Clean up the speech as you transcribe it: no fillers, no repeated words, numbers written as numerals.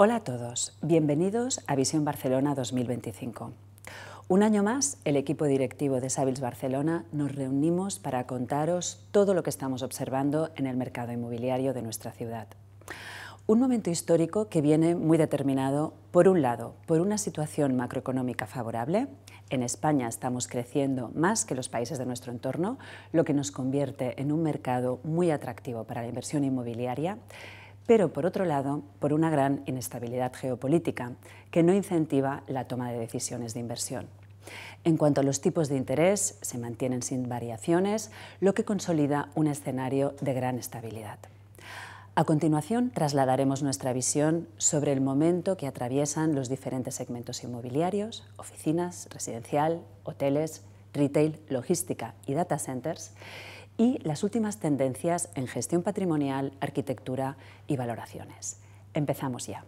Hola a todos, bienvenidos a Visión Barcelona 2025. Un año más, el equipo directivo de Savills Barcelona nos reunimos para contaros todo lo que estamos observando en el mercado inmobiliario de nuestra ciudad. Un momento histórico que viene muy determinado, por un lado, por una situación macroeconómica favorable. En España estamos creciendo más que los países de nuestro entorno, lo que nos convierte en un mercado muy atractivo para la inversión inmobiliaria, pero por otro lado, por una gran inestabilidad geopolítica que no incentiva la toma de decisiones de inversión. En cuanto a los tipos de interés, se mantienen sin variaciones, lo que consolida un escenario de gran estabilidad. A continuación, trasladaremos nuestra visión sobre el momento que atraviesan los diferentes segmentos inmobiliarios, oficinas, residencial, hoteles, retail, logística y data centers, y las últimas tendencias en gestión patrimonial, arquitectura y valoraciones. Empezamos ya.